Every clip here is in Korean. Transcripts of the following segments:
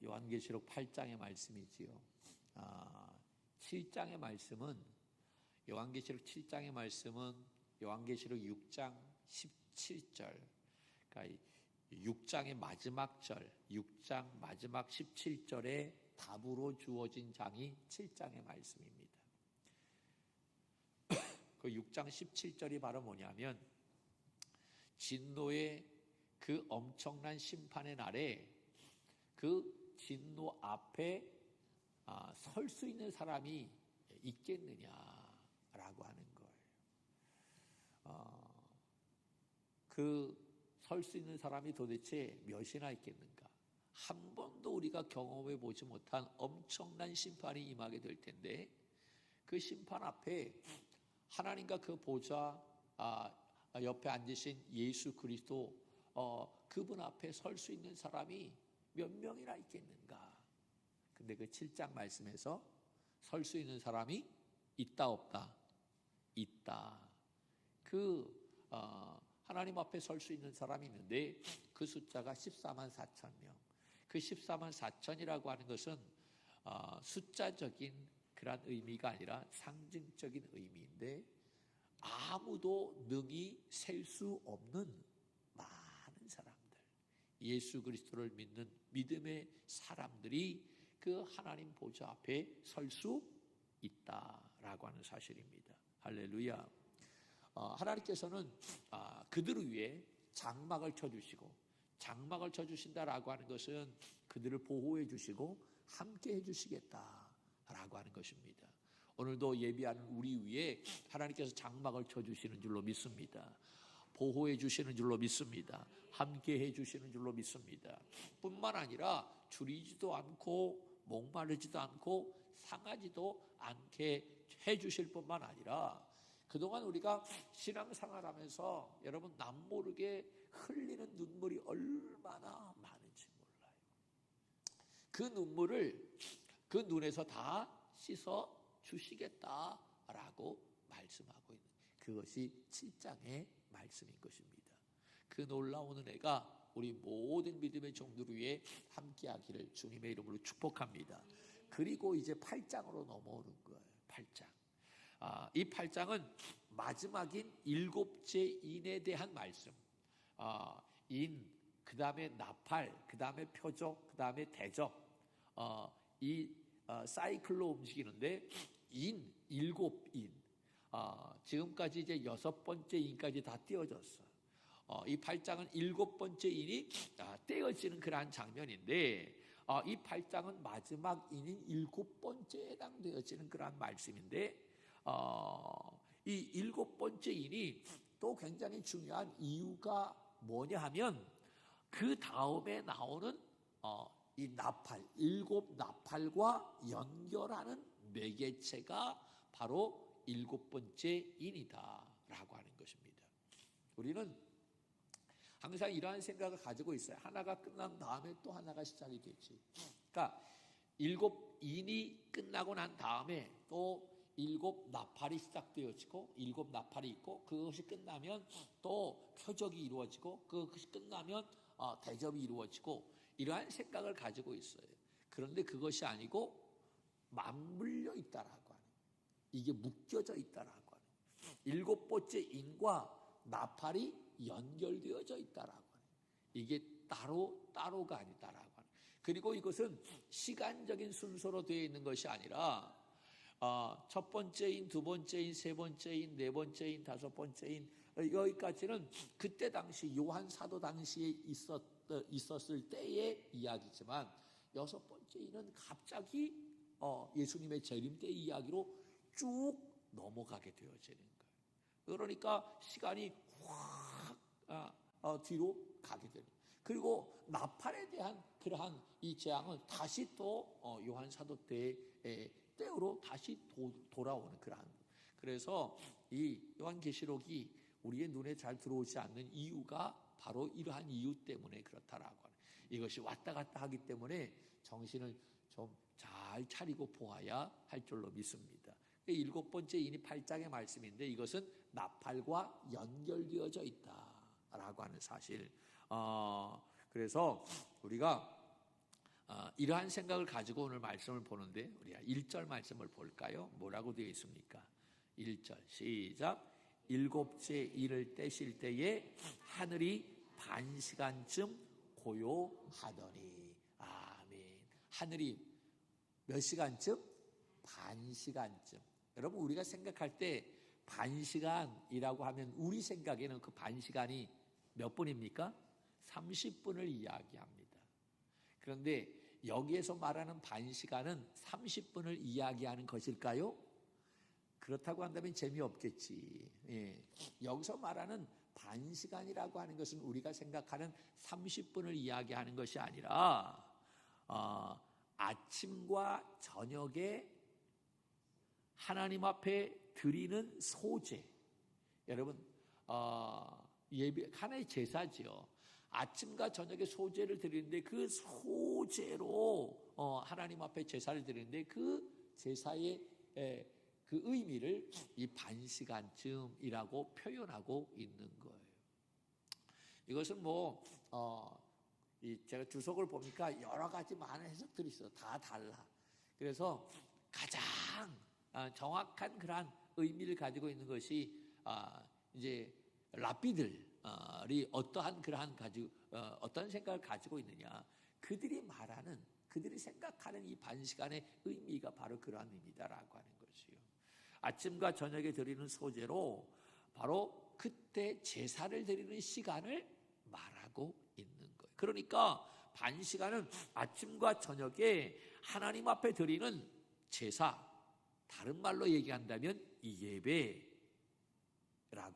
요한계시록 8장의 말씀이지요. 7장의 말씀은 요한계시록 7장의 말씀은 요한계시록 6장 17절, 그러니까 6장의 마지막 절, 6장 마지막 17절에 답으로 주어진 장이 7장의 말씀입니다. 그 6장 17절이 바로 뭐냐면 진노의 그 엄청난 심판의 날에 그 진노 앞에 설 수 있는 사람이 있겠느냐라고 하는 거예요. 그 설 수 있는 사람이 도대체 몇이나 있겠는가? 한 번도 우리가 경험해 보지 못한 엄청난 심판이 임하게 될 텐데, 그 심판 앞에 하나님과 그 보좌 옆에 앉으신 예수 그리스도 그분 앞에 설 수 있는 사람이 몇 명이나 있겠는가? 근데 그 7장 말씀에서 설 수 있는 사람이 있다 없다? 있다. 하나님 앞에 설 수 있는 사람이 있는데 그 숫자가 14만 4천 명. 그 14만 4천이라고 하는 것은 숫자적인 그런 의미가 아니라 상징적인 의미인데, 아무도 능히 셀 수 없는 많은 사람들, 예수 그리스도를 믿는 믿음의 사람들이 그 하나님 보좌 앞에 설 수 있다라고 하는 사실입니다. 할렐루야. 하나님께서는 그들을 위해 장막을 쳐주시고, 장막을 쳐주신다라고 하는 것은 그들을 보호해 주시고 함께 해주시겠다라고 하는 것입니다. 오늘도 예비하는 우리 위에 하나님께서 장막을 쳐주시는 줄로 믿습니다. 보호해 주시는 줄로 믿습니다. 함께 해주시는 줄로 믿습니다. 뿐만 아니라 줄이지도 않고 목마르지도 않고 상하지도 않게 해주실 뿐만 아니라, 그동안 우리가 신앙생활하면서 여러분 남모르게 흘리는 눈물이 얼마나 많은지 몰라요. 그 눈물을 그 눈에서 다 씻어 주시겠다라고 말씀하고 있는, 그것이 7장의 말씀인 것입니다. 그 놀라운 은혜가 우리 모든 믿음의 종들 위에 함께하기를 주님의 이름으로 축복합니다. 그리고 이제 8장으로 넘어오는 거예요. 8장. 이 8장은 마지막인 7째 인에 대한 말씀. 인, 그 다음에 나팔, 그 다음에 표적, 그 다음에 대적. 이 사이클로 움직이는데, 인, 7인. 지금까지 이제 6번째 인까지 다 띄어졌어요. 이 8장은 7번째 인이 떼어지는 그러한 장면인데, 이 8장은 마지막 인인 7번째에 해당되어지는 그러한 말씀인데, 이 7번째 인이 또 굉장히 중요한 이유가 뭐냐 하면, 그 다음에 나오는 이 나팔, 7 나팔과 연결하는 매개체가 바로 7번째 인이다라고 하는 것입니다. 우리는 항상 이러한 생각을 가지고 있어요. 하나가 끝난 다음에 또 하나가 시작이 되지. 그러니까 7인이 끝나고 난 다음에 또 7 나팔이 시작되어지고, 7 나팔이 있고, 그것이 끝나면 또 표적이 이루어지고, 그것이 끝나면 대접이 이루어지고, 이러한 생각을 가지고 있어요. 그런데 그것이 아니고 맞물려 있다라고 하는, 이게 묶여져 있다라고 하는, 7번째 인과 나팔이 연결되어져 있다라고 하는, 이게 따로가 아니다라고 하는. 그리고 이것은 시간적인 순서로 되어 있는 것이 아니라 첫 번째인, 두 번째인, 세 번째인, 네 번째인, 다섯 번째인, 여기까지는 그때 당시 요한 사도 당시에 있었을 때의 이야기지만, 6번째인은 갑자기 예수님의 재림 때 이야기로 쭉 넘어가게 되어지는 거예요. 그러니까 시간이 확 뒤로 가게 되는. 그리고 나팔에 대한 그러한 이 재앙은 다시 또 요한 사도 때로 다시 돌아오는 그러한. 그래서 이 요한계시록이 우리의 눈에 잘 들어오지 않는 이유가 바로 이러한 이유 때문에 그렇다라고 하는. 이것이 왔다 갔다 하기 때문에 정신을 좀 잘 차리고 보아야 할 줄로 믿습니다. 7번째 인이 8장의 말씀인데, 이것은 나팔과 연결되어져 있다라고 하는 사실. 그래서 우리가 이러한 생각을 가지고 오늘 말씀을 보는데 우리가 1절 말씀을 볼까요? 뭐라고 되어 있습니까? 1절 시작. 일곱째 이를 떼실 때에 하늘이 반시간쯤 고요하더니. 아멘. 하늘이 몇 시간쯤? 반시간쯤. 여러분 우리가 생각할 때 반시간이라고 하면 우리 생각에는 그 반시간이 몇 분입니까? 30분을 이야기합니다. 그런데 여기에서 말하는 반시간은 30분을 이야기하는 것일까요? 그렇다고 한다면 재미없겠지. 예. 여기서 말하는 반시간이라고 하는 것은 우리가 생각하는 30분을 이야기하는 것이 아니라 아침과 저녁에 하나님 앞에 드리는 소제. 여러분 예배 하나의 제사지요. 아침과 저녁에 소제를 드리는데 그 소제로 하나님 앞에 제사를 드리는데 그 제사의 그 의미를 이 반시간쯤이라고 표현하고 있는 거예요. 이것은 제가 주석을 보니까 여러 가지 많은 해석들이 있어요. 다 달라. 그래서 가장 정확한 그러한 의미를 가지고 있는 것이 이제 랍비들이 어떠한 그러한 어떤 생각을 가지고 있느냐. 그들이 생각하는 이 반시간의 의미가 바로 그러한 의미다라고 하는 것이요. 아침과 저녁에 드리는 소제로 바로 그때 제사를 드리는 시간을 말하고 있는 거예요. 그러니까 반시간은 아침과 저녁에 하나님 앞에 드리는 제사, 다른 말로 얘기한다면 예배라고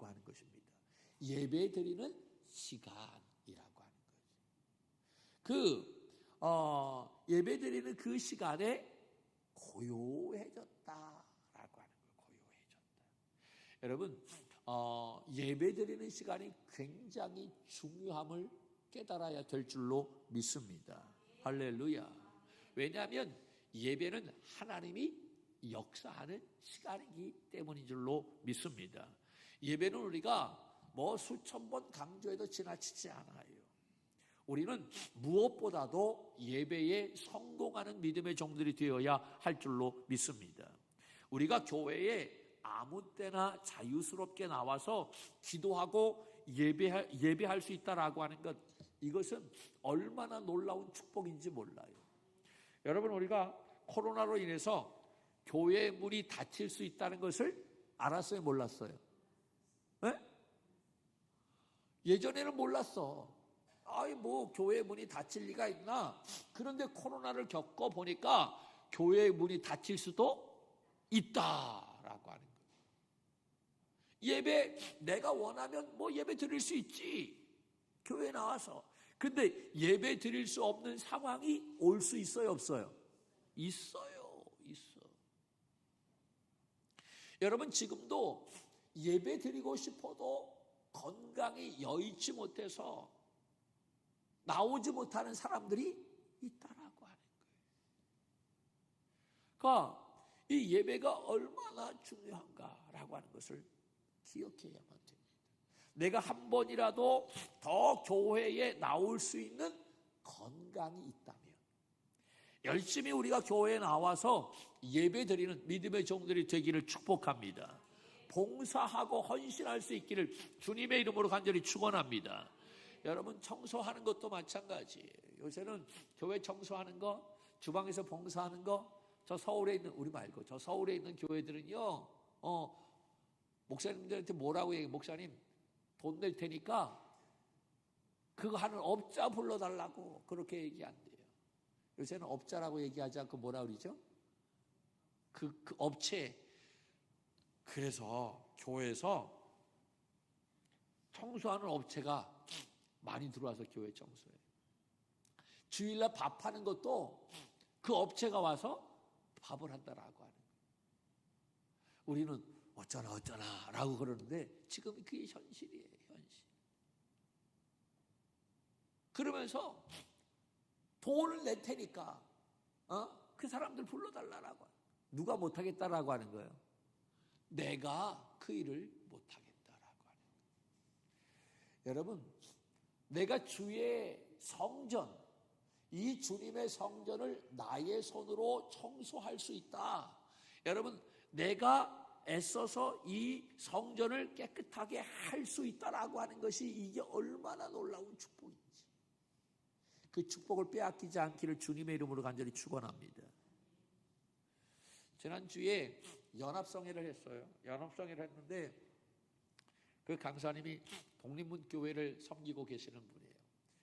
하는 것입니다. 예배 드리는 시간이라고 하는 거죠. 예배 드리는 그 시간에 고요해졌다라고 하는 거예요. 고요해졌다. 여러분, 예배 드리는 시간이 굉장히 중요함을 깨달아야 될 줄로 믿습니다. 할렐루야. 왜냐하면 예배는 하나님이 역사하는 시간이기 때문인 줄로 믿습니다. 예배는 우리가 수천 번 강조해도 지나치지 않아요. 우리는 무엇보다도 예배에 성공하는 믿음의 종들이 되어야 할 줄로 믿습니다. 우리가 교회에 아무 때나 자유스럽게 나와서 기도하고 예배할 수 있다라고 하는 것, 이것은 얼마나 놀라운 축복인지 몰라요. 여러분, 우리가 코로나로 인해서 교회 문이 닫힐 수 있다는 것을 알았어요, 몰랐어요? 네? 예전에는 몰랐어. 교회 문이 닫힐 리가 있나? 그런데 코로나를 겪어보니까 교회 문이 닫힐 수도 있다라고 하는 거예요. 예배 내가 원하면 예배 드릴 수 있지. 교회에 나와서. 근데 예배 드릴 수 없는 상황이 올 수 있어요, 없어요? 있어요. 있어. 여러분, 지금도 예배 드리고 싶어도 건강이 여의치 못해서 나오지 못하는 사람들이 있다라고 하는 거예요. 그러니까 이 예배가 얼마나 중요한가라고 하는 것을 기억해야만 됩니다. 내가 한 번이라도 더 교회에 나올 수 있는 건강이 있다면 열심히 우리가 교회에 나와서 예배 드리는 믿음의 종들이 되기를 축복합니다. 봉사하고 헌신할 수 있기를 주님의 이름으로 간절히 축원합니다. 여러분, 청소하는 것도 마찬가지예요. 요새는 교회 청소하는 거, 주방에서 봉사하는 거, 저 서울에 있는 교회들은요, 목사님들한테 뭐라고 얘기해요? 목사님, 돈 낼 테니까 그거 하는 업자 불러달라고 그렇게 얘기한대요. 요새는 업자라고 얘기하지 않고 뭐라 그러죠? 그 업체. 그래서 교회에서 청소하는 업체가 많이 들어와서 교회 청소해요. 주일날 밥하는 것도 그 업체가 와서 밥을 한다라고 하는 거예요. 우리는 어쩌나 라고 그러는데 지금 그게 현실이에요. 현실. 그러면서 돈을 낼 테니까 그 사람들 불러달라고. 누가 못하겠다라고 하는 거예요? 내가 그 일을 못하겠다라고 하는 거예요. 여러분, 내가 주의 성전, 이 주님의 성전을 나의 손으로 청소할 수 있다. 여러분, 내가 애써서 이 성전을 깨끗하게 할 수 있다라고 하는 것이 이게 얼마나 놀라운 축복인지. 그 축복을 빼앗기지 않기를 주님의 이름으로 간절히 축원합니다. 지난주에 연합성회를 했어요. 연합성회를 했는데 그 강사님이 독립문교회를 섬기고 계시는 분이에요.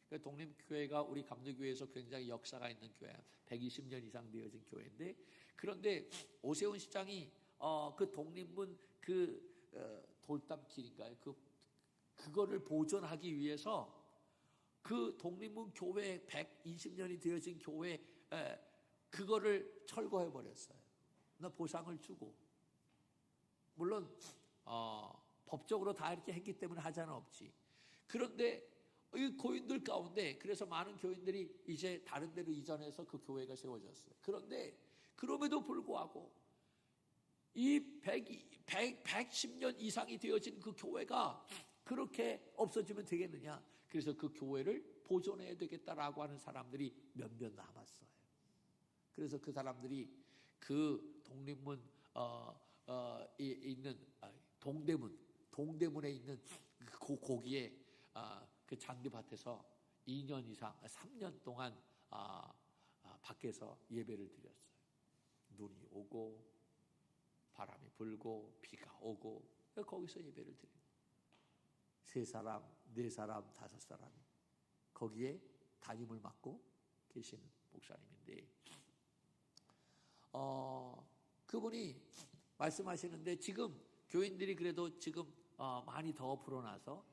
그 독립교회가 우리 감리교회에서 굉장히 역사가 있는 교회야. 120년 이상 되어진 교회인데, 그런데 오세훈 시장이 그 독립문 돌담길인가요? 그거를 보존하기 위해서 그 독립문 교회 120년이 되어진 교회 그거를 철거해 버렸어요. 나 보상을 주고, 물론 법적으로 다 이렇게 했기 때문에 하자는 없지. 그런데 이 교인들 가운데 그래서 많은 교인들이 이제 다른 데로 이전해서 그 교회가 세워졌어요. 그런데 그럼에도 불구하고 이 110년 이상이 되어진 그 교회가 그렇게 없어지면 되겠느냐. 그래서 그 교회를 보존해야 되겠다라고 하는 사람들이 몇몇 남았어요. 그래서 그 사람들이 그 독립문 있는 동대문에 있는 거기에 그 잔디밭에서 2년 이상 3년 동안 밖에서 예배를 드렸어요. 눈이 오고 바람이 불고 비가 오고 거기서 예배를 드립니다. 3사람, 4사람, 5사람이 거기에 담임을 맡고 계신 목사님인데, 그분이 말씀하시는데 지금 교인들이 그래도 지금 많이 더 불어나서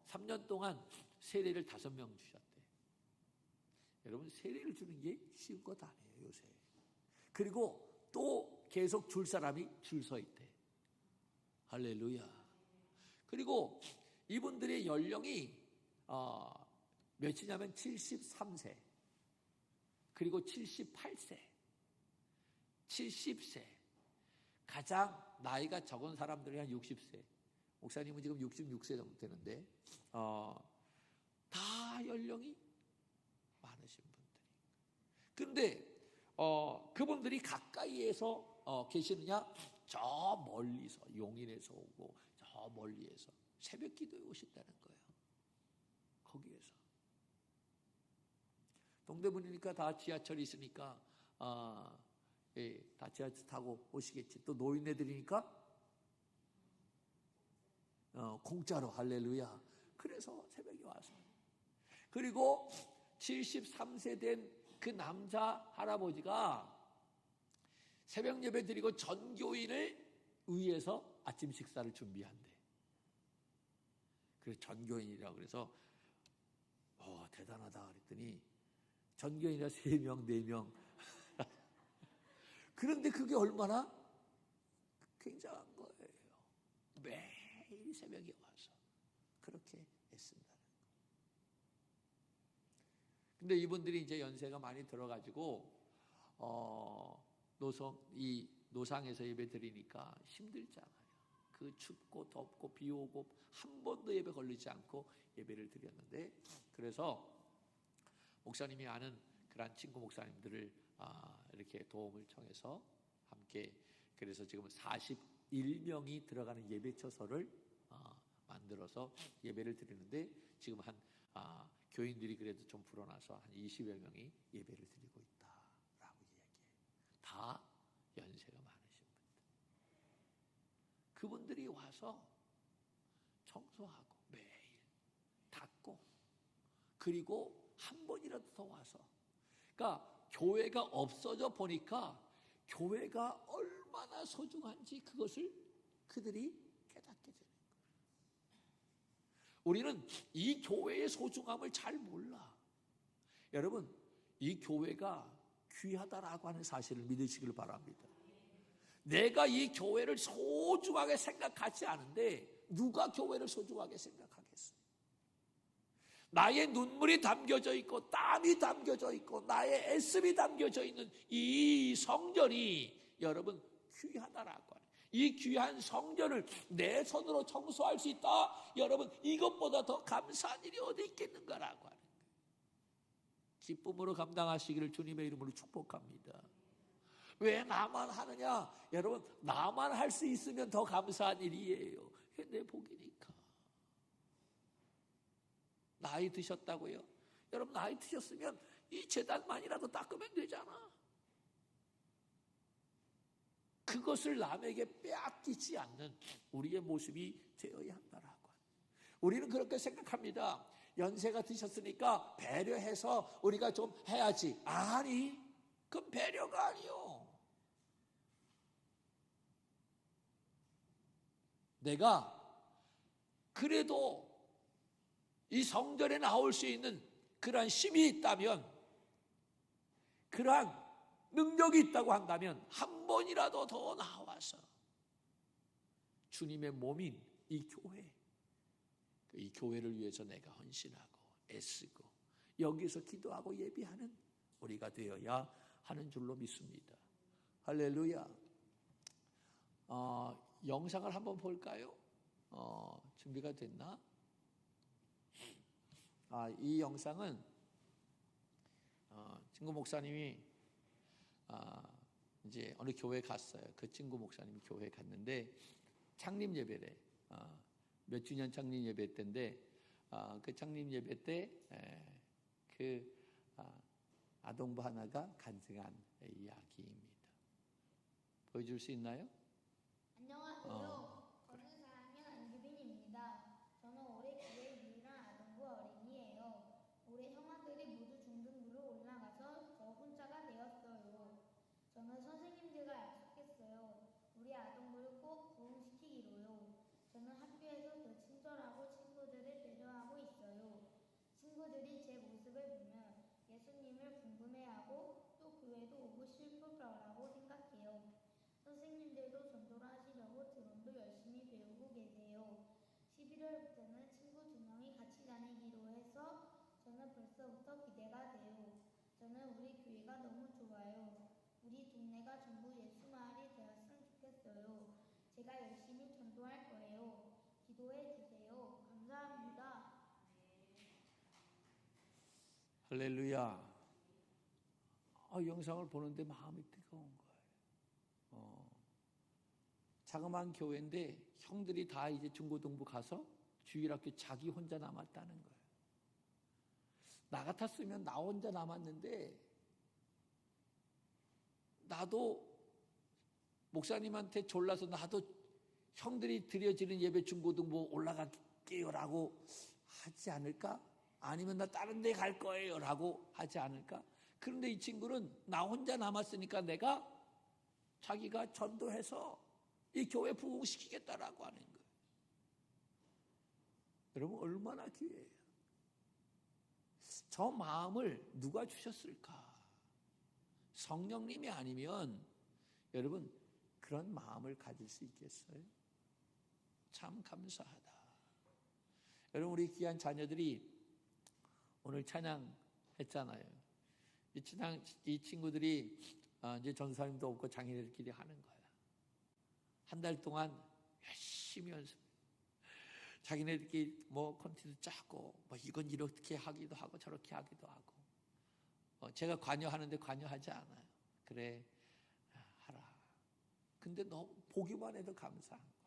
3년 동안 세례를 5명 주셨대. 여러분, 세례를 주는 게 쉬운 것 아니에요, 요새. 그리고 또 계속 줄 사람이 줄 서 있대. 할렐루야. 그리고 이분들의 연령이 몇이냐면 73세, 그리고 78세, 70세, 가장 나이가 적은 사람들이 한 60세. 목사님은 지금 66세 정도 되는데 다 연령이 많으신 분들이. 근데 그분들이 가까이에서 계시느냐? 저 멀리서, 용인에서 오고 저 멀리에서 새벽 기도에 오신다는 거예요. 거기에서. 동대문이니까 다 지하철이 있으니까 예, 다 지하철 타고 오시겠지. 또 노인네들이니까 공짜로. 할렐루야. 그래서 새벽에 와서. 그리고 73세 된 그 남자 할아버지가 새벽 예배 드리고 전교인을 위해서 아침 식사를 준비한대. 그래서 전교인이라고 그래서 대단하다 그랬더니 전교인이라 3명, 4명. 그런데 그게 얼마나 굉장한 거예요. 매일 새벽에 와서 그렇게 했습니다. 근데 이분들이 이제 연세가 많이 들어가지고 노상에서 예배 드리니까 힘들잖아요. 그 춥고 덥고 비 오고 한 번도 예배 걸리지 않고 예배를 드렸는데, 그래서 목사님이 아는 그런 친구 목사님들을 이렇게 도움을 청해서 함께, 그래서 지금 41명이 들어가는 예배처소를 만들어서 예배를 드리는데, 지금 한 교인들이 그래도 좀 불어나서 한 20여 명이 예배를 드리고 있다라고 이야기해요. 다 연세가 많으신 분들. 그분들이 와서 청소하고 매일 닦고, 그리고 한 번이라도 더 와서, 그러니까 교회가 없어져 보니까 교회가 얼마나 소중한지 그것을 그들이 깨닫게 되는 거예요. 우리는 이 교회의 소중함을 잘 몰라. 여러분, 이 교회가 귀하다라고 하는 사실을 믿으시길 바랍니다. 내가 이 교회를 소중하게 생각하지 않은데 누가 교회를 소중하게 생각하겠어요? 나의 눈물이 담겨져 있고 땀이 담겨져 있고 나의 애씀이 담겨져 있는 이 성전이 여러분 귀하다라고 하는, 이 귀한 성전을 내 손으로 청소할 수 있다. 여러분, 이것보다 더 감사한 일이 어디 있겠는가라고 하는 거예요. 기쁨으로 감당하시기를 주님의 이름으로 축복합니다. 왜 나만 하느냐? 여러분, 나만 할 수 있으면 더 감사한 일이에요. 내 복이니까. 나이 드셨다고요? 여러분, 나이 드셨으면 이 제단만이라도 닦으면 되잖아. 그것을 남에게 빼앗기지 않는 우리의 모습이 되어야 한다라고. 우리는 그렇게 생각합니다. 연세가 드셨으니까 배려해서 우리가 좀 해야지. 아니, 그건 배려가 아니요. 내가 그래도 이 성전에 나올 수 있는 그러한 힘이 있다면, 그러한 능력이 있다고 한다면 한 번이라도 더 나와서 주님의 몸인 이 교회를 위해서 내가 헌신하고 애쓰고 여기서 기도하고 예비하는 우리가 되어야 하는 줄로 믿습니다. 할렐루야. 영상을 한번 볼까요? 준비가 됐나? 이 영상은 친구 목사님이 이제 어느 교회 갔어요. 그 친구 목사님이 교회 갔는데 창립 예배래. 몇 주년 창립 예배 때인데 그 창립 예배 때 그 아동부 하나가 간증한 이야기입니다. 보여줄 수 있나요? 안녕하세요. 저는 4학년 안규빈입니다. 저는 올해 교회 유일한 아동부 어린이에요. 올해 형아들이 모두 중등부로 올라가서 저 혼자가 되었어요. 저는 선생님들과 약속했어요. 우리 아동부를 꼭 부흥시키기로요. 저는 학교에서 더 친절하고 친구들을 배려하고 있어요. 친구들이 제 모습을 보면 예수님을 궁금해하고 또 교회도 오고 싶을 거라고 생각해요. 선생님들도 전도를 하시려고 드럼도 열심히 배우고 계세요. 11월부터는 친구 2명이 같이 다니기로 해서 저는 벌써부터 기대가 돼요. 저는 우리 교회가 너무 좋아요. 우리 동네가 전부 예수 마을이 되었으면 좋겠어요. 제가 열심히 전도할 거예요. 기도해 주세요. 감사합니다. 할렐루야. 영상을 보는데 마음이 뜨거운 거예요. 자그마한 교회인데 형들이 다 이제 중고등부 가서 주일학교 자기 혼자 남았다는 거예요. 나 같았으면 나 혼자 남았는데 나도 목사님한테 졸라서 나도 형들이 드려지는 예배 중고등부 올라갈게요라고 하지 않을까? 아니면 나 다른 데 갈 거예요라고 하지 않을까? 그런데 이 친구는 나 혼자 남았으니까 내가 자기가 전도해서 이 교회 부흥시키겠다라고 하는 거예요. 여러분 얼마나 귀해요. 저 마음을 누가 주셨을까? 성령님이 아니면 여러분 그런 마음을 가질 수 있겠어요? 참 감사하다. 여러분 우리 귀한 자녀들이 오늘 찬양했잖아요. 이 친구들이 이제 전사님도 없고 장인들끼리 하는 거야. 한 달 동안 열심히 연습. 자기네들끼리 뭐 콘텐츠 짜고 뭐 이건 이렇게 하기도 하고 저렇게 하기도 하고. 제가 관여하는데 관여하지 않아요. 그래 하라. 근데 너무 보기만 해도 감사한 거예요.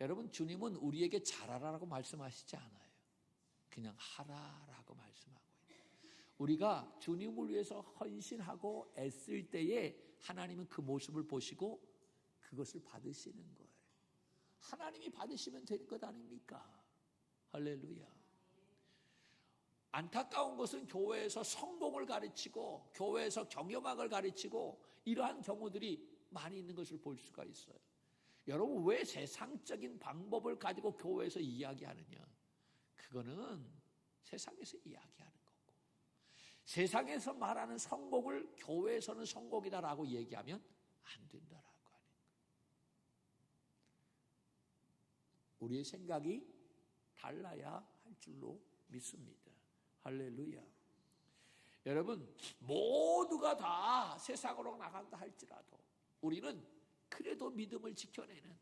여러분 주님은 우리에게 잘하라고 말씀하시지 않아요. 그냥 하라라고 말씀하고 있어요. 우리가 주님을 위해서 헌신하고 애쓸 때에 하나님은 그 모습을 보시고 그것을 받으시는 거예요. 하나님이 받으시면 되는 것 아닙니까? 할렐루야. 안타까운 것은 교회에서 성공을 가르치고 교회에서 경영학을 가르치고 이러한 경우들이 많이 있는 것을 볼 수가 있어요. 여러분 왜 세상적인 방법을 가지고 교회에서 이야기하느냐? 그거는 세상에서 이야기하는 거고 세상에서 말하는 성공을 교회에서는 성공이다라고 얘기하면 안 된다라고 하는 거예요. 우리의 생각이 달라야 할 줄로 믿습니다. 할렐루야. 여러분 모두가 다 세상으로 나간다 할지라도 우리는 그래도 믿음을 지켜내는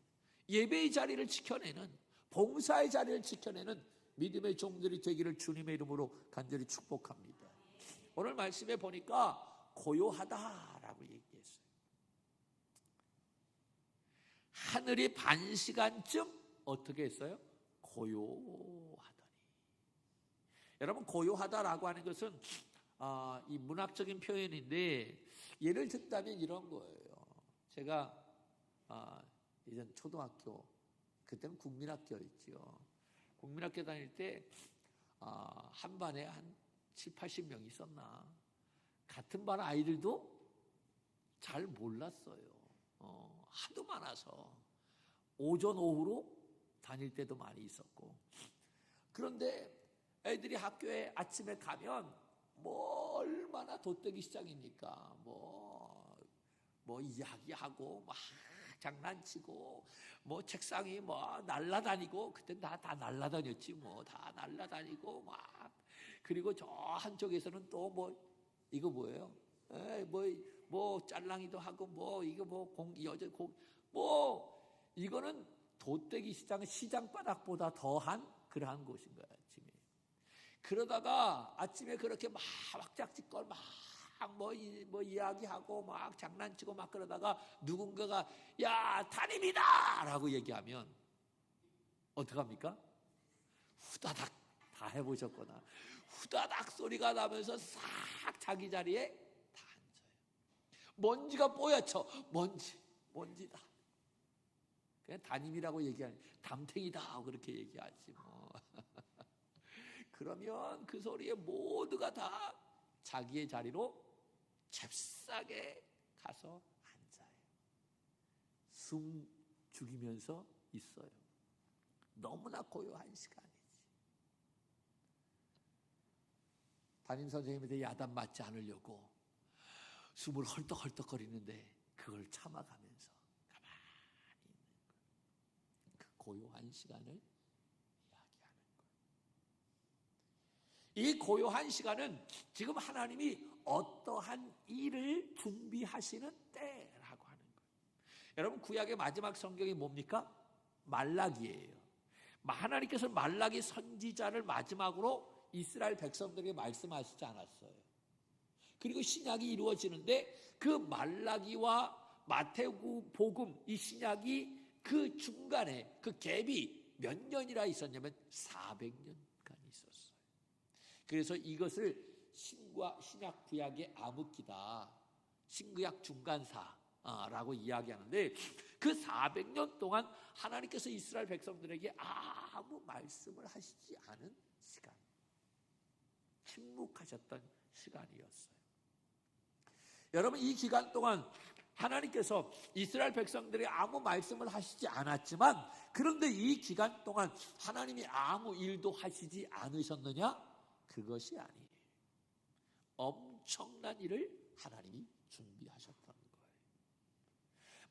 예배의 자리를 지켜내는 봉사의 자리를 지켜내는 믿음의 종들이 되기를 주님의 이름으로 간절히 축복합니다. 오늘 말씀에 보니까 고요하다라고 얘기했어요. 하늘이 반 시간쯤 어떻게 했어요? 고요하더니. 여러분, 고요하다라고 하는 것은 이 문학적인 표현인데, 예를 든다면 이런 거예요. 제가 예전 초등학교, 그때는 국민학교였죠. 국민학교 다닐 때 한 반에 한 7, 80명 있었나. 같은 반 아이들도 잘 몰랐어요. 하도 많아서 오전 오후로 다닐 때도 많이 있었고. 그런데 애들이 학교에 아침에 가면 뭐 얼마나 도떼기 시장입니까? 뭐 이야기하고 막 장난치고 뭐 책상이 뭐 날라다니고, 그때 다 날라다녔지 뭐. 다 날라다니고 막. 그리고 저 한쪽에서는 또 뭐 이거 뭐예요? 뭐 짤랑이도 하고 뭐 이거 뭐 여자 뭐 이거는 도떼기 시장 바닥보다 더한 그러한 곳인 거야, 아침에. 그러다가 아침에 그렇게 막 짝짓걸 막 뭐 이야기하고 막 장난치고 막 그러다가 누군가가 야, 담임이다! 라고 얘기하면 어떡합니까? 후다닥, 다 해보셨구나. 후다닥 소리가 나면서 싹 자기 자리에 다 앉아요. 먼지가 뽀얗죠. 먼지다. 그냥 담임이라고 얘기하는, 담탱이다 그렇게 얘기하지 뭐. 그러면 그 소리에 모두가 다 자기의 자리로 잽싸게 가서 앉아요. 숨 죽이면서 있어요. 너무나 고요한 시간이지. 담임 선생님한테 야단 맞지 않으려고 숨을 헐떡헐떡거리는데 그걸 참아가면서 가만히 있는 거예요. 그 고요한 시간을 이야기하는 거예요. 이 고요한 시간은 지금 하나님이 어떠한 일을 준비하시는 때라고 하는 거예요. 여러분, 구약의 마지막 성경이 뭡니까? 말라기예요. 하나님께서 말라기 선지자를 마지막으로 이스라엘 백성들에게 말씀하시지 않았어요. 그리고 신약이 이루어지는데 그 말라기와 마태복음, 복음, 이 신약이 그 중간에 그 갭이 몇 년이나 있었냐면 400년간 있었어요. 그래서 이것을 신약 구약의 암흑기다, 신구약 중간사라고 이야기하는데, 그 400년 동안 하나님께서 이스라엘 백성들에게 아무 말씀을 하시지 않은 시간, 침묵하셨던 시간이었어요. 여러분, 이 기간 동안 하나님께서 이스라엘 백성들에게 아무 말씀을 하시지 않았지만, 그런데 이 기간 동안 하나님이 아무 일도 하시지 않으셨느냐? 그것이 아니에요. 엄청난 일을 하나님이 준비하셨다는 거예요.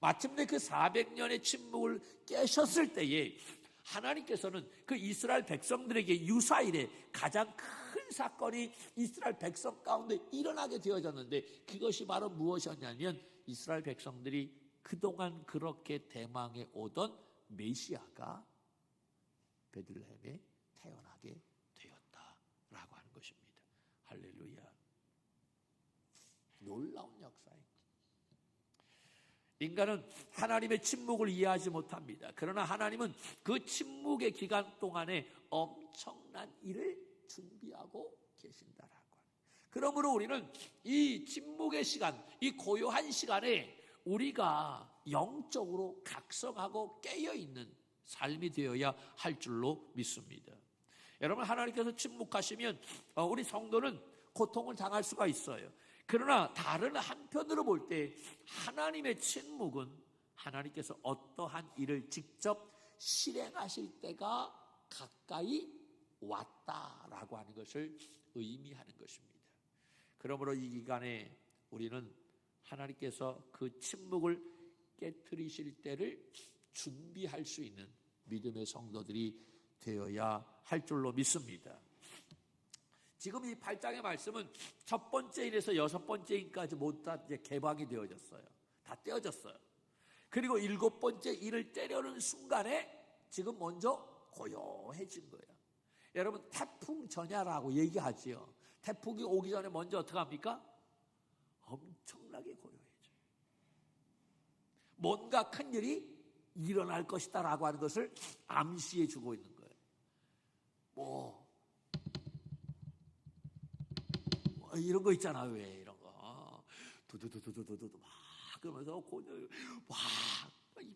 마침내 그 400년의 침묵을 깨셨을 때에 하나님께서는 그 이스라엘 백성들에게 유사일에 가장 큰 사건이 이스라엘 백성 가운데 일어나게 되어졌는데, 그것이 바로 무엇이었냐면 이스라엘 백성들이 그동안 그렇게 대망해 오던 메시아가 베들레헴에 태어나게 되었다라고 하는 것입니다. 할렐루야. 놀라운 역사입니다. 인간은 하나님의 침묵을 이해하지 못합니다. 그러나 하나님은 그 침묵의 기간 동안에 엄청난 일을 준비하고 계신다라고 합니다. 그러므로 우리는 이 침묵의 시간, 이 고요한 시간에 우리가 영적으로 각성하고 깨어있는 삶이 되어야 할 줄로 믿습니다. 여러분, 하나님께서 침묵하시면 우리 성도는 고통을 당할 수가 있어요. 그러나 다른 한편으로 볼 때 하나님의 침묵은 하나님께서 어떠한 일을 직접 실행하실 때가 가까이 왔다라고 하는 것을 의미하는 것입니다. 그러므로 이 기간에 우리는 하나님께서 그 침묵을 깨트리실 때를 준비할 수 있는 믿음의 성도들이 되어야 할 줄로 믿습니다. 지금 이 8장의 말씀은 첫 번째 일에서 여섯 번째 일까지 모두 다 이제 개방이 되어졌어요. 다 떼어졌어요. 그리고 일곱 번째 일을 떼려는 순간에 지금 먼저 고요해진 거예요. 여러분, 태풍 전야라고 얘기하지요. 태풍이 오기 전에 먼저 어떻게 합니까? 엄청나게 고요해져요. 뭔가 큰일이 일어날 것이다 라고 하는 것을 암시해 주고 있는 거예요. 뭐 이런 거 있잖아요. 왜 이런 거 두두두두두두두 막 그러면서 와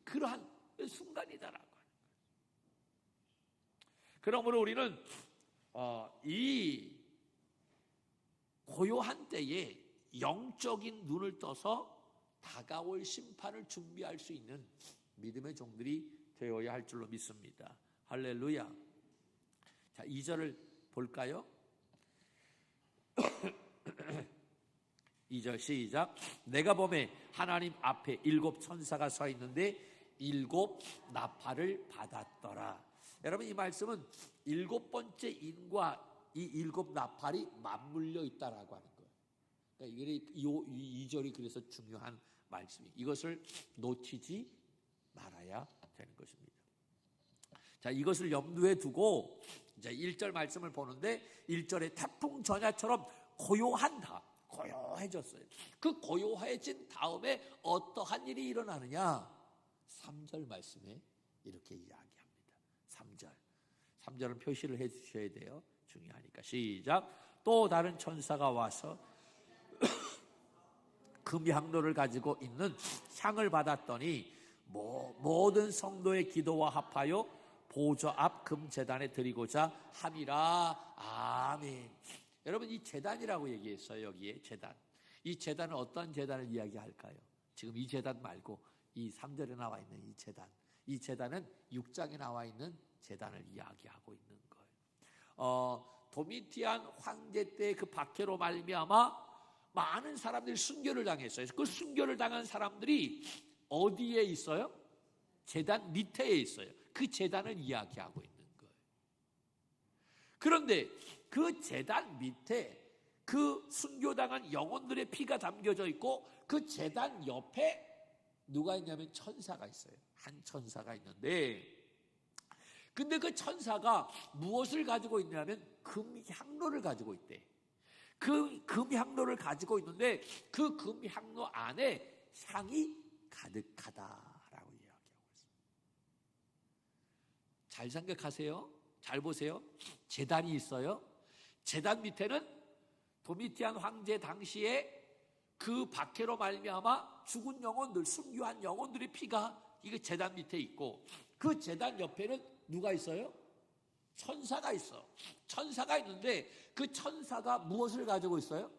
그러한 순간이다라고 하는 거예요. 그러므로 우리는 이 고요한 때에 영적인 눈을 떠서 다가올 심판을 준비할 수 있는 믿음의 종들이 되어야 할 줄로 믿습니다. 할렐루야. 자, 2절을 볼까요? 2절 시작. 내가 보매 하나님 앞에 7 천사가 서 있는데 7 나팔을 받았더라. 여러분, 이 말씀은 7번째 인과 이 7 나팔이 맞물려 있다라고 하는 거예요. 그러니까 이 2절이 그래서 중요한 말씀이에요. 이것을 놓치지 말아야 되는 것입니다. 자, 이것을 염두에 두고 이제 1절 말씀을 보는데 1절에 태풍 전야처럼 고요해졌어요. 그 고요해진 다음에 어떠한 일이 일어나느냐? 3절 말씀에 이렇게 이야기합니다. 3절은 표시를 해 주셔야 돼요. 중요하니까. 시작. 또 다른 천사가 와서 금향로를 가지고 있는 향을 받았더니 모든 성도의 기도와 합하여 보좌 앞 금제단에 드리고자 함이라. 아멘. 여러분, 이 제단이라고 얘기했어요. 여기에 제단. 이 제단은 어떤 제단을 이야기할까요? 지금 이 제단 말고 이 3절에 나와 있는 이 제단. 이 제단은 6장에 나와 있는 제단을 이야기하고 있는 거예요. 도미티안 황제 때 그 박해로 말미암아 많은 사람들이 순교를 당했어요. 그 순교를 당한 사람들이 어디에 있어요? 제단 밑에 있어요. 그 제단을 이야기하고 있는 거예요. 그런데 그 제단 밑에 그 순교당한 영혼들의 피가 담겨져 있고 그 제단 옆에 누가 있냐면 천사가 있어요. 한 천사가 있는데, 근데 그 천사가 무엇을 가지고 있냐면 금향로를 가지고 있대. 그 금향로를 가지고 있는데 그 금향로 안에 향이 가득하다라고 이야기하고 있어요. 잘 생각하세요. 잘 보세요. 제단이 있어요. 제단 밑에는 도미티안 황제 당시에 그 박해로 말미암아 죽은 영혼들, 순교한 영혼들의 피가 이거 제단 밑에 있고, 그 제단 옆에는 누가 있어요? 천사가 있어. 천사가 있는데 그 천사가 무엇을 가지고 있어요?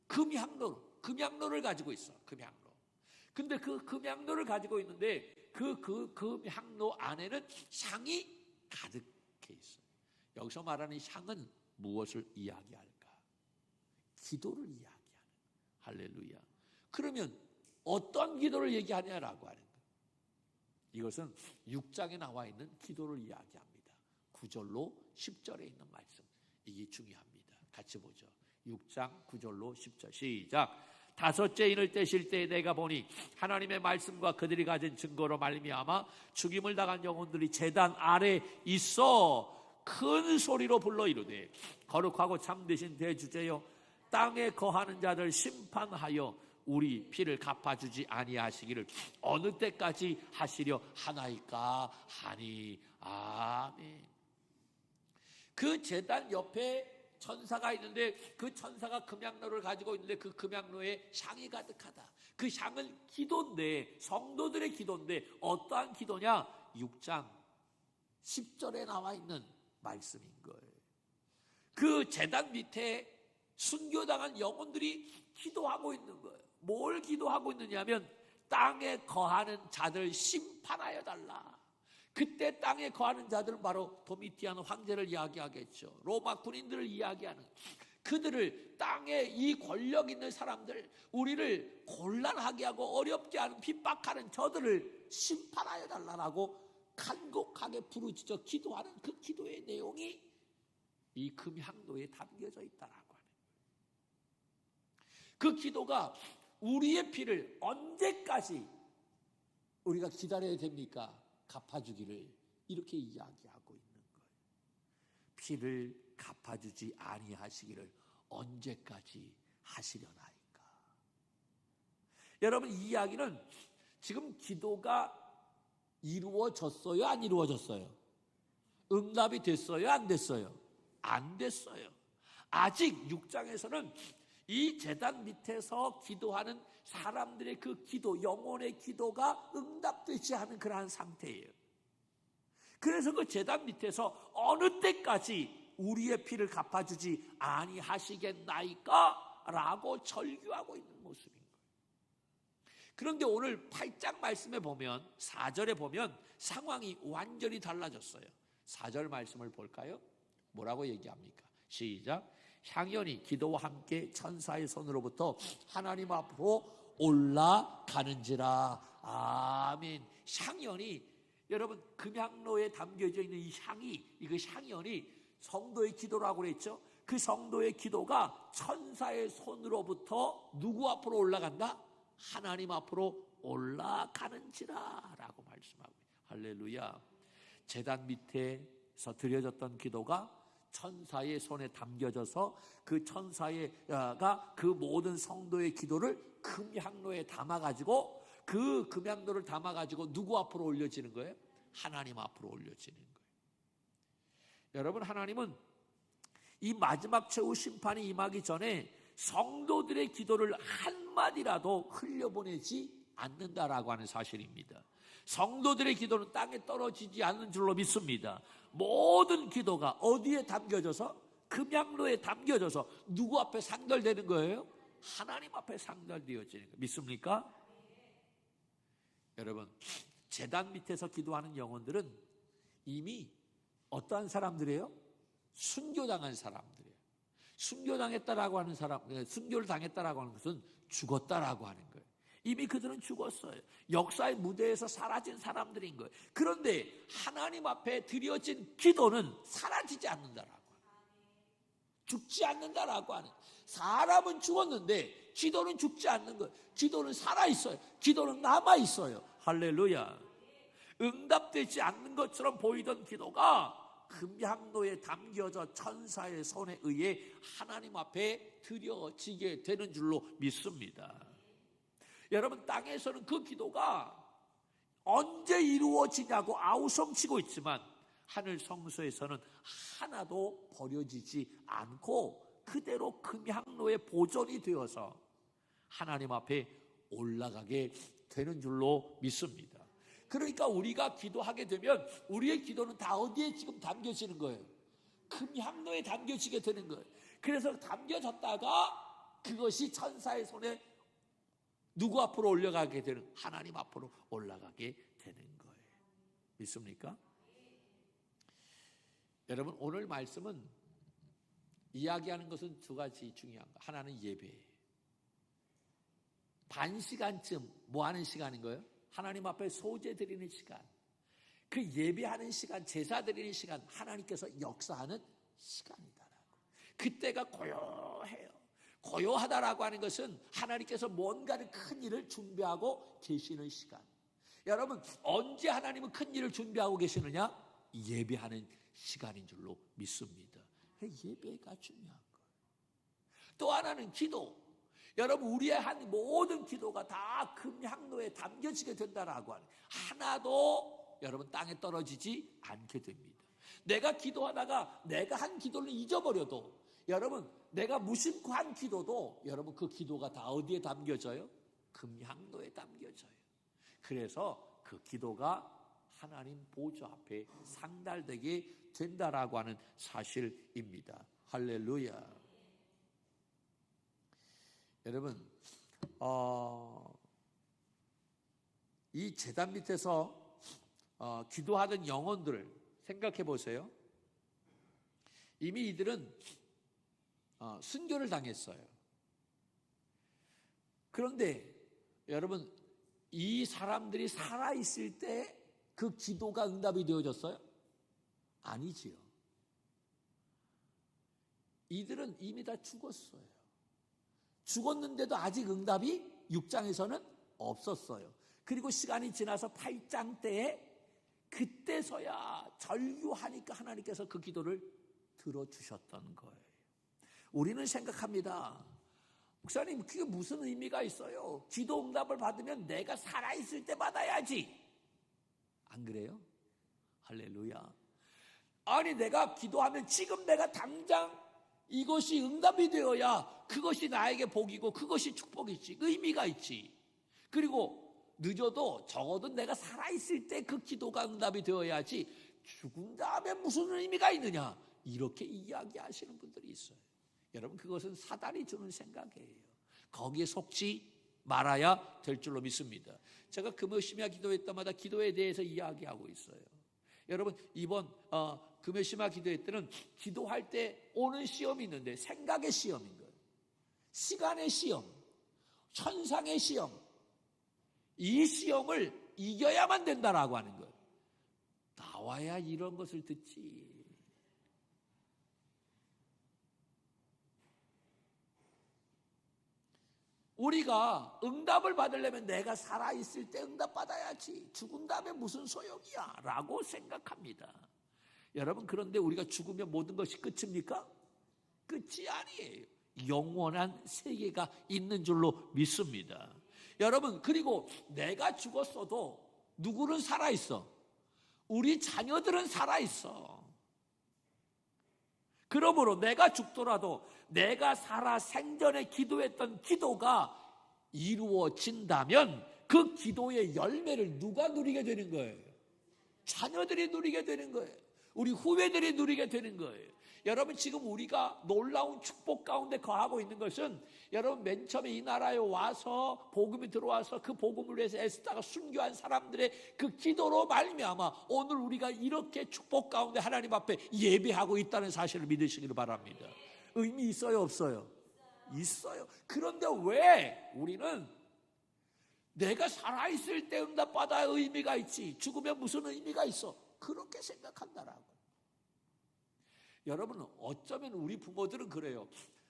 금향로를 가지고 있어. 금향로. 근데 그 금향로를 가지고 있는데 그 금향로 안에는 향이 가득해 있어요. 여기서 말하는 향은 무엇을 이야기할까? 기도를 이야기하는. 할렐루야. 그러면 어떤 기도를 얘기하냐라고 하는 거예요. 이것은 6장에 나와 있는 기도를 이야기합니다. 9절로 10절에 있는 말씀. 이게 중요합니다. 같이 보죠. 6장 9절로 10절 시작. 다섯째 인을 떼실 때 내가 보니 하나님의 말씀과 그들이 가진 증거로 말미암아 죽임을 당한 영혼들이 제단 아래 있어 큰 소리로 불러 이르되 거룩하고 참되신 대주제여, 땅에 거하는 자들 심판하여 우리 피를 갚아주지 아니하시기를 어느 때까지 하시려 하나이까 하니. 아멘. 그 제단 옆에 천사가 있는데 그 천사가 금향로를 가지고 있는데 그 금향로에 향이 가득하다. 그 향은 기도인데, 성도들의 기도인데 어떠한 기도냐? 6장 10절에 나와 있는 말씀인 거예요. 그 제단 밑에 순교당한 영혼들이 기도하고 있는 거예요. 뭘 기도하고 있느냐면 땅에 거하는 자들 심판하여 달라. 그때 땅에 거하는 자들은 바로 도미티안 황제를 이야기하겠죠. 로마 군인들을 이야기하는, 그들을, 땅에 이 권력 있는 사람들, 우리를 곤란하게 하고 어렵게 하는, 핍박하는 저들을 심판하여 달라라고 간곡하게 부르짖어 기도하는 그 기도의 내용이 이 금향로에 담겨져 있다라고 하는 거예요. 그 기도가 우리의 피를 언제까지 우리가 기다려야 됩니까? 갚아주기를, 이렇게 이야기하고 있는 거예요. 피를 갚아주지 아니하시기를 언제까지 하시려나이까? 여러분, 이 이야기는 지금 기도가 이루어졌어요? 안 이루어졌어요? 응답이 됐어요? 안 됐어요? 안 됐어요. 아직 6장에서는 이 제단 밑에서 기도하는 사람들의 그 기도, 영혼의 기도가 응답되지 않은 그러한 상태예요. 그래서 그 제단 밑에서 어느 때까지 우리의 피를 갚아주지 아니하시겠나이까? 라고 절규하고 있는 모습인 거예요. 그런데 오늘 8장 말씀에 보면, 4절에 보면 상황이 완전히 달라졌어요. 4절 말씀을 볼까요? 뭐라고 얘기합니까? 시작. 향연이 기도와 함께 천사의 손으로부터 하나님 앞으로 올라가는지라. 아멘. 향연이, 여러분, 금향로에 담겨져 있는 이 향이, 이거 향연이 성도의 기도라고 그랬죠. 그 성도의 기도가 천사의 손으로부터 누구 앞으로 올라간다? 하나님 앞으로 올라가는지라 라고 말씀하고, 할렐루야. 제단 밑에서 드려졌던 기도가 천사의 손에 담겨져서 그 천사가 그 모든 성도의 기도를 금향로에 담아가지고, 그 금향로를 담아가지고 누구 앞으로 올려지는 거예요? 하나님 앞으로 올려지는 거예요. 여러분, 하나님은 이 마지막 최후 심판이 임하기 전에 성도들의 기도를 한마디라도 흘려보내지 않는다라고 하는 사실입니다. 성도들의 기도는 땅에 떨어지지 않는 줄로 믿습니다. 모든 기도가 어디에 담겨져서? 금향로에 담겨져서 누구 앞에 상달되는 거예요? 하나님 앞에 상달되어지는 거예요. 믿습니까? 여러분, 제단 밑에서 기도하는 영혼들은 이미 어떠한 사람들이에요? 순교당한 사람들이에요. 순교당했다라고 하는 사람, 순교를 당했다라고 하는 것은 죽었다라고 하는 거예요. 이미 그들은 죽었어요. 역사의 무대에서 사라진 사람들인 거예요. 그런데 하나님 앞에 드려진 기도는 사라지지 않는다라고 하는, 죽지 않는다라고 하는, 사람은 죽었는데 기도는 죽지 않는 거예요. 기도는 살아있어요. 기도는 남아있어요. 할렐루야. 응답되지 않는 것처럼 보이던 기도가 금향로에 담겨져 천사의 손에 의해 하나님 앞에 드려지게 되는 줄로 믿습니다. 여러분, 땅에서는 그 기도가 언제 이루어지냐고 아우성치고 있지만 하늘 성소에서는 하나도 버려지지 않고 그대로 금향로에 보존이 되어서 하나님 앞에 올라가게 되는 줄로 믿습니다. 그러니까 우리가 기도하게 되면 우리의 기도는 다 어디에 지금 담겨지는 거예요? 금향로에 담겨지게 되는 거예요. 그래서 담겨졌다가 그것이 천사의 손에 누구 앞으로 올라가게 되는? 하나님 앞으로 올라가게 되는 거예요. 믿습니까? 여러분, 오늘 말씀은 이야기하는 것은 두 가지 중요한 거. 하나는 예배예요. 반 시간쯤 뭐 하는 시간인 거예요? 하나님 앞에 소제 드리는 시간. 그 예배하는 시간, 제사 드리는 시간, 하나님께서 역사하는 시간이다라고. 그때가 고요해요. 고요하다라고 하는 것은 하나님께서 뭔가를 큰 일을 준비하고 계시는 시간. 여러분, 언제 하나님은 큰 일을 준비하고 계시느냐? 예배하는 시간인 줄로 믿습니다. 예배가 중요한 거예요. 또 하나는 기도. 여러분, 우리의 한 모든 기도가 다 금향로에 담겨지게 된다라고 하는, 하나도 여러분 땅에 떨어지지 않게 됩니다. 내가 기도하다가 내가 한 기도를 잊어버려도, 여러분, 내가 무심코 한 기도도 여러분 그 기도가 다 어디에 담겨져요? 금향로에 담겨져요. 그래서 그 기도가 하나님 보좌 앞에 상달되게 된다라고 하는 사실입니다. 할렐루야. 여러분, 이 제단 밑에서 기도하던 영혼들을 생각해 보세요. 이미 이들은 순교를 당했어요. 그런데 여러분, 이 사람들이 살아있을 때 그 기도가 응답이 되어졌어요? 아니지요. 이들은 이미 다 죽었어요. 죽었는데도 아직 응답이 6장에서는 없었어요. 그리고 시간이 지나서 8장 때에 그때서야 절규하니까 하나님께서 그 기도를 들어주셨던 거예요. 우리는 생각합니다. 목사님, 그게 무슨 의미가 있어요? 기도 응답을 받으면 내가 살아있을 때 받아야지. 안 그래요? 할렐루야. 아니, 내가 기도하면 지금 내가 당장 이것이 응답이 되어야 그것이 나에게 복이고 그것이 축복이지. 의미가 있지. 그리고 늦어도 적어도 내가 살아있을 때 그 기도가 응답이 되어야지. 죽은 다음에 무슨 의미가 있느냐, 이렇게 이야기하시는 분들이 있어요. 여러분, 그것은 사단이 주는 생각이에요. 거기에 속지 말아야 될 줄로 믿습니다. 제가 금요시마 기도회 때마다 기도에 대해서 이야기하고 있어요. 여러분, 이번 금요시마 기도회 때는 기도할 때 오는 시험이 있는데 생각의 시험인 거예요. 시간의 시험, 천상의 시험, 이 시험을 이겨야만 된다라고 하는 거예요. 나와야 이런 것을 듣지. 우리가 응답을 받으려면 내가 살아있을 때 응답받아야지. 죽은 다음에 무슨 소용이야 라고 생각합니다. 여러분, 그런데 우리가 죽으면 모든 것이 끝입니까? 끝이 아니에요. 영원한 세계가 있는 줄로 믿습니다. 여러분, 그리고 내가 죽었어도 누구는 살아있어? 우리 자녀들은 살아있어. 그러므로 내가 죽더라도 내가 살아 생전에 기도했던 기도가 이루어진다면 그 기도의 열매를 누가 누리게 되는 거예요? 자녀들이 누리게 되는 거예요. 우리 후배들이 누리게 되는 거예요. 여러분, 지금 우리가 놀라운 축복 가운데 거하고 있는 것은, 여러분, 맨 처음에 이 나라에 와서 복음이 들어와서 그 복음을 위해서 애쓰다가 순교한 사람들의 그 기도로 말미암아 오늘 우리가 이렇게 축복 가운데 하나님 앞에 예배하고 있다는 사실을 믿으시기를 바랍니다. 의미 있어요, 없어요? 있어요. 그런데 왜 우리는 내가 살아있을 때 응답받아야 의미가 있지, 죽으면 무슨 의미가 있어, 그렇게 생각한다라고. 여러분, 어쩌면 우리 부모들은 그래요.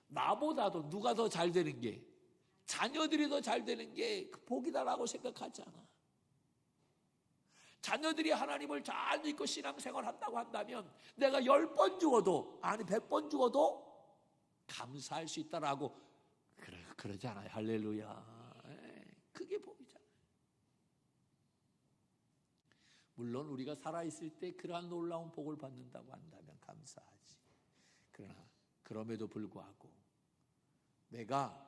나보다도 누가 더 잘 되는 게, 자녀들이 더 잘 되는 게 복이다라고 생각하잖아. 자녀들이 하나님을 잘 믿고 신앙생활 한다고 한다면 내가 10번 죽어도, 아니 100번 죽어도 감사할 수 있다라고 그러잖아요. 할렐루야. 그게 복이잖아요. 물론 우리가 살아있을 때 그러한 놀라운 복을 받는다고 한다면 감사하지. 그러나 그럼에도 불구하고 내가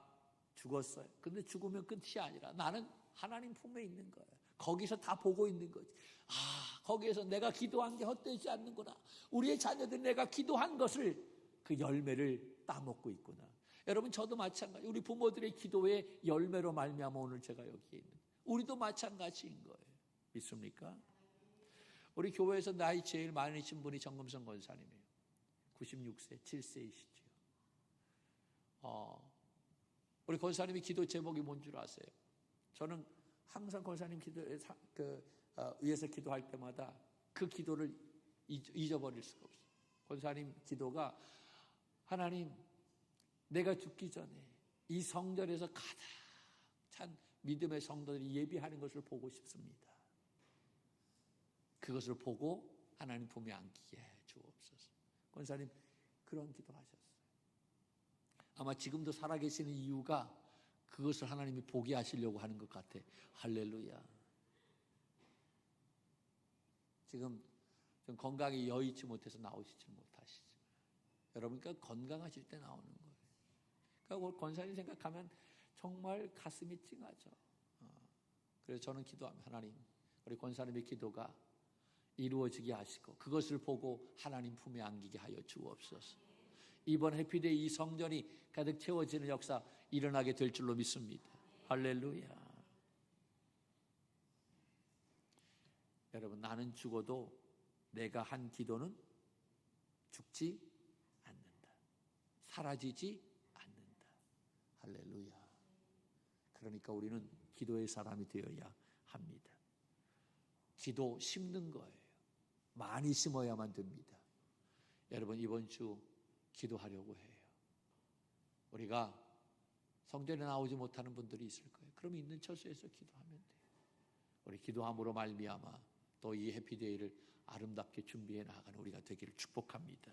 죽었어요. 근데 죽으면 끝이 아니라 나는 하나님 품에 있는 거예요. 거기서 다 보고 있는 거지. 아, 거기에서 내가 기도한 게 헛되지 않는구나. 우리의 자녀들이 내가 기도한 것을, 그 열매를 따먹고 있구나. 여러분, 저도 마찬가지. 우리 부모들의 기도의 열매로 말미암아 오늘 제가 여기에 있는, 우리도 마찬가지인 거예요. 믿습니까? 우리 교회에서 나이 제일 많으신 분이 정금성 권사님이에요. 96세, 7세이시죠. 우리 권사님이 기도 제목이 뭔 줄 아세요? 저는 항상 권사님 기도에 위에서 기도할 때마다 그 기도를 잊어버릴 수가 없어요. 권사님 기도가, 하나님, 내가 죽기 전에 이 성전에서 가득 찬 믿음의 성도들이 예비하는 것을 보고 싶습니다. 그것을 보고 하나님 품에 안기게 해 주옵소서. 권사님 그런 기도하셨어요. 아마 지금도 살아계시는 이유가 그것을 하나님이 보게 하시려고 하는 것 같아. 할렐루야. 지금 좀 건강이 여의치 못해서 나오시지 못하시지만, 여러분과 건강하실 때 나오는 거예요. 그러니까 권사님 생각하면 정말 가슴이 찡하죠. 그래서 저는 기도하면, 하나님, 우리 권사님의 기도가 이루어지게 하시고 그것을 보고 하나님 품에 안기게 하여 주옵소서. 이번 해피데이 이 성전이 가득 채워지는 역사 일어나게 될 줄로 믿습니다. 할렐루야. 여러분, 나는 죽어도 내가 한 기도는 죽지 않는다. 사라지지 않는다. 할렐루야. 그러니까 우리는 기도의 사람이 되어야 합니다. 기도 심는 거예요. 많이 심어야만 됩니다. 여러분, 이번 주 기도하려고 해요. 우리가 성전에 나오지 못하는 분들이 있을 거예요. 그럼 있는 처소에서 기도하면 돼요. 우리 기도함으로 말미암아 또 이 해피데이를 아름답게 준비해 나가는 우리가 되기를 축복합니다.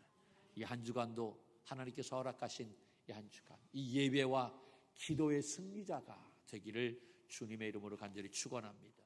이 한 주간도 하나님께서 허락하신 이 한 주간 이 예배와 기도의 승리자가 되기를 주님의 이름으로 간절히 축원합니다.